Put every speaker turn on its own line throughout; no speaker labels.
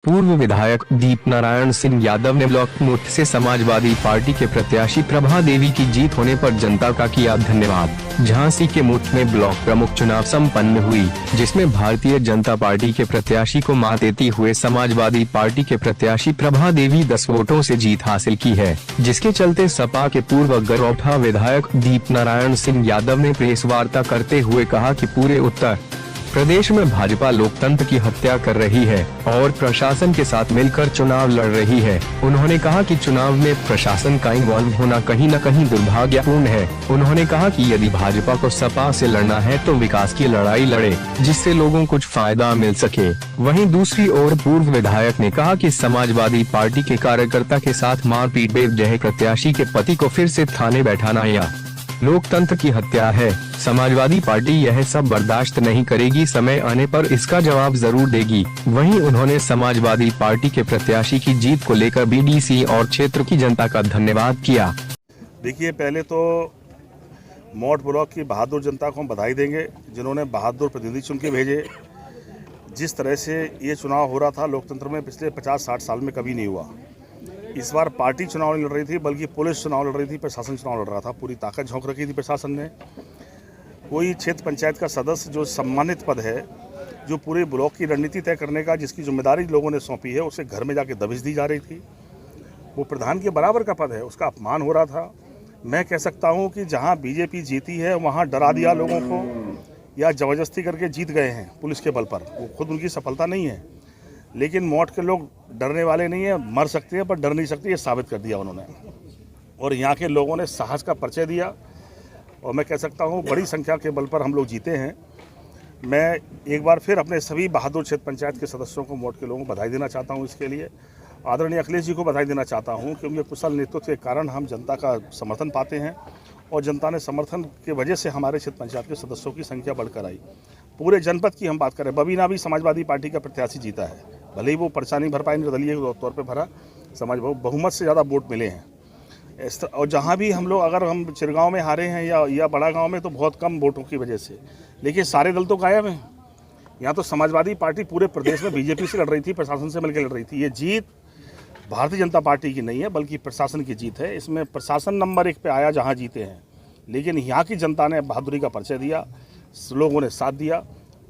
पूर्व विधायक दीपनारायण सिंह यादव ने ब्लॉक मुफ्त से समाजवादी पार्टी के प्रत्याशी प्रभा देवी की जीत होने पर जनता का किया धन्यवाद। झांसी के मुफ्त में ब्लॉक प्रमुख चुनाव संपन्न हुई, जिसमें भारतीय जनता पार्टी के प्रत्याशी को मात देते हुए समाजवादी पार्टी के प्रत्याशी प्रभा देवी 10 वोटों से जीत हासिल की है, जिसके चलते सपा के पूर्व गरौठा विधायक दीपनारायण सिंह यादव ने प्रेस वार्ता करते हुए कहा कि पूरे उत्तर प्रदेश में भाजपा लोकतंत्र की हत्या कर रही है और प्रशासन के साथ मिलकर चुनाव लड़ रही है। उन्होंने कहा कि चुनाव में प्रशासन का इन्वॉल्व होना कहीं न कहीं दुर्भाग्यपूर्ण है। उन्होंने कहा कि यदि भाजपा को सपा से लड़ना है तो विकास की लड़ाई लड़े, जिससे लोगों को कुछ फायदा मिल सके। वहीं दूसरी ओर पूर्व विधायक ने कहा कि समाजवादी पार्टी के कार्यकर्ता के साथ मारपीट बेवजह प्रत्याशी के पति को फिर से थाने बैठाना या लोकतंत्र की हत्या है। समाजवादी पार्टी यह सब बर्दाश्त नहीं करेगी, समय आने पर इसका जवाब जरूर देगी। वहीं उन्होंने समाजवादी पार्टी के प्रत्याशी की जीत को लेकर बीडीसी और क्षेत्र की जनता का धन्यवाद किया।
देखिए, पहले तो मौट ब्लॉक की बहादुर जनता को हम बधाई देंगे, जिन्होंने बहादुर प्रतिनिधि चुन के भेजे। जिस तरह से ये चुनाव हो रहा था लोकतंत्र में पिछले 50-60 साल में कभी नहीं हुआ। इस बार पार्टी चुनाव नहीं लड़ रही थी, बल्कि पुलिस चुनाव लड़ रही थी, प्रशासन चुनाव लड़ रहा था। पूरी ताकत झोंक रखी थी प्रशासन ने। कोई क्षेत्र पंचायत का सदस्य जो सम्मानित पद है, जो पूरे ब्लॉक की रणनीति तय करने का जिसकी जिम्मेदारी लोगों ने सौंपी है, उसे घर में जाके दबिश दी जा रही थी। वो प्रधान के बराबर का पद है, उसका अपमान हो रहा था। मैं कह सकता हूँ कि जहाँ बीजेपी जीती है वहाँ डरा दिया लोगों को या जबरदस्ती करके जीत गए हैं पुलिस के बल पर। वो खुद उनकी सफलता नहीं है, लेकिन मौत के लोग डरने वाले नहीं है। मर सकते हैं पर डर नहीं सकते, ये साबित कर दिया उन्होंने। और यहाँ के लोगों ने साहस का परिचय दिया और मैं कह सकता हूँ बड़ी संख्या के बल पर हम लोग जीते हैं। मैं एक बार फिर अपने सभी बहादुर क्षेत्र पंचायत के सदस्यों को, मौत के लोगों को बधाई देना चाहता हूँ। इसके लिए आदरणीय अखिलेश जी को बधाई देना चाहता हूँ कि उनके कुशल नेतृत्व के कारण हम जनता का समर्थन पाते हैं और जनता ने समर्थन के वजह से हमारे क्षेत्र पंचायत के सदस्यों की संख्या बढ़कर आई। पूरे जनपद की हम बात करें, बबीना भी समाजवादी पार्टी का प्रत्याशी जीता है, भले ही वो पर्चा नहीं भर पाए, निर्दलीय तौर पे भरा। समाज बहुमत से ज़्यादा वोट मिले हैं। और जहाँ भी हम लोग, अगर हम चिरगांव में हारे हैं या बड़ा गांव में, तो बहुत कम वोटों की वजह से, लेकिन सारे दल तो गायब हैं। यहाँ तो समाजवादी पार्टी पूरे प्रदेश में बीजेपी से लड़ रही थी, प्रशासन से मिलकर लड़ रही थी। ये जीत भारतीय जनता पार्टी की नहीं है, बल्कि प्रशासन की जीत है। इसमें प्रशासन नंबर 1 पे आया जहाँ जीते हैं, लेकिन यहाँ की जनता ने बहादुरी का परिचय दिया, लोगों ने साथ दिया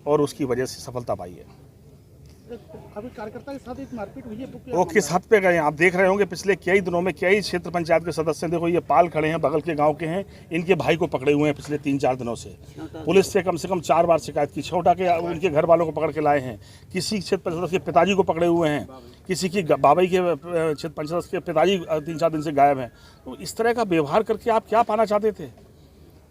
और उसकी वजह से सफलता पाई है।
अभी कार्यकर्ता के साथ एक मारपीट हुई है,
वो किस हद पे गए हैं आप देख रहे होंगे। पिछले कई दिनों में कई क्षेत्र पंचायत के सदस्य, देखो ये पाल खड़े हैं, बगल के गांव के हैं, इनके भाई को पकड़े हुए हैं पिछले 3-4 दिनों से। पुलिस से कम 4 बार शिकायत की, छोटा के उनके घर वालों को पकड़ के लाए हैं। किसी क्षेत्र सदस्य के पिताजी को पकड़े हुए हैं, किसी की बाबई के क्षेत्र पंचायत के पिताजी 3-4 दिन से गायब हैं। तो इस तरह का व्यवहार करके आप क्या पाना चाहते थे?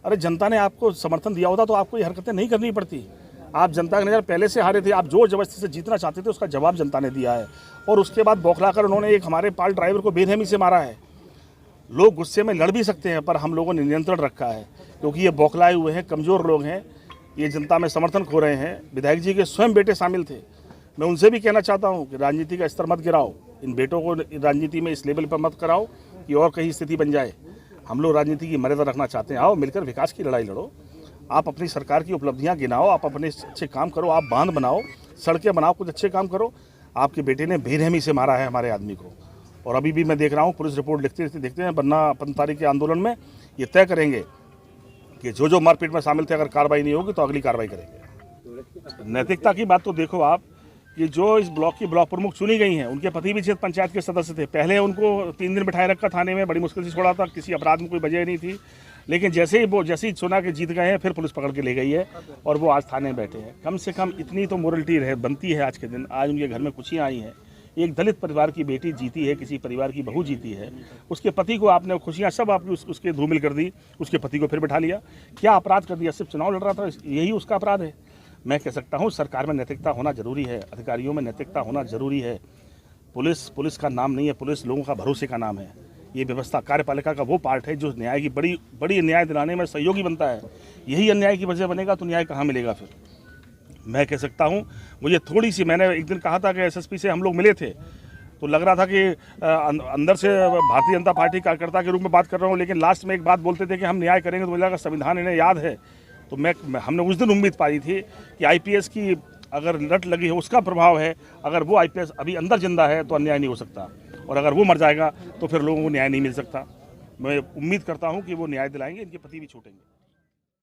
अरे जनता ने आपको समर्थन दिया होता तो आपको ये हरकतें नहीं करनी पड़ती। आप जनता के नज़र पहले से हारे थे, आप जोर जबरदस्ती से जीतना चाहते थे, उसका जवाब जनता ने दिया है। और उसके बाद बौखलाकर उन्होंने एक हमारे पाल ड्राइवर को बेरहमी से मारा है। लोग गुस्से में लड़ भी सकते हैं, पर हम लोगों ने नियंत्रण रखा है, क्योंकि ये बौखलाए हुए हैं, कमज़ोर लोग हैं, ये जनता में समर्थन खो रहे हैं। विधायक जी के स्वयं बेटे शामिल थे। मैं उनसे भी कहना चाहता हूँ कि राजनीति का स्तर मत गिराओ, इन बेटों को राजनीति में इस लेवल पर मत कराओ कि और कहीं स्थिति बन जाए। हम लोग राजनीति की मर्यादा रखना चाहते हैं। आओ मिलकर विकास की लड़ाई लड़ो, आप अपनी सरकार की उपलब्धियां गिनाओ, आप अपने अच्छे काम करो, आप बांध बनाओ, सड़कें बनाओ, कुछ अच्छे काम करो। आपके बेटे ने बेरहमी से मारा है हमारे आदमी को, और अभी भी मैं देख रहा हूँ पुलिस रिपोर्ट देखते हैं। वरना 15 तारीख के आंदोलन में ये तय करेंगे कि जो मारपीट में शामिल थे, अगर कार्रवाई नहीं होगी तो अगली कार्रवाई करेंगे। नैतिकता की बात तो देखो आप, ये जो इस ब्लॉक की ब्लॉक प्रमुख चुनी गई हैं, उनके पति भी क्षेत्र पंचायत के सदस्य थे। पहले उनको 3 दिन बिठाए रखा थाने में, बड़ी मुश्किल से छोड़ा था, किसी अपराध में कोई वजह नहीं थी। लेकिन जैसे ही चुना के जीत गए हैं, फिर पुलिस पकड़ के ले गई है और वो आज थाने में बैठे हैं। कम से कम इतनी तो मोरलिटी बनती है आज के दिन। आज उनके घर में खुशियाँ आई हैं। एक दलित परिवार की बेटी जीती है, किसी परिवार की बहू जीती है, उसके पति को आपने खुशियाँ सब आपकी उसके धूमिल कर दी, उसके पति को फिर बिठा लिया। क्या अपराध कर दिया? सिर्फ चुनाव लड़ रहा था, यही उसका अपराध है? मैं कह सकता हूँ सरकार में नैतिकता होना जरूरी है, अधिकारियों में नैतिकता होना जरूरी है। पुलिस का नाम नहीं है, पुलिस लोगों का भरोसे का नाम है। ये व्यवस्था कार्यपालिका का वो पार्ट है जो न्याय की बड़ी न्याय दिलाने में सहयोगी बनता है। यही अन्याय की वजह बनेगा तो न्याय कहाँ मिलेगा फिर? मैं कह सकता हूँ, मुझे थोड़ी सी, मैंने एक दिन कहा था कि एसएसपी से हम लोग मिले थे, तो लग रहा था कि अंदर से भारतीय जनता पार्टी कार्यकर्ता के रूप में बात कर रहा हूँ, लेकिन लास्ट में एक बात बोलते थे कि हम न्याय करेंगे, तो मुझे लगा संविधान इन्हें याद है। तो हमने उस दिन उम्मीद पाई थी कि आईपीएस की अगर लट लगी है उसका प्रभाव है, अगर वो IPS अभी अंदर जिंदा है तो अन्याय नहीं हो सकता, और अगर वो मर जाएगा तो फिर लोगों को न्याय नहीं मिल सकता। मैं उम्मीद करता हूँ कि वो न्याय दिलाएंगे, इनके पति भी छूटेंगे।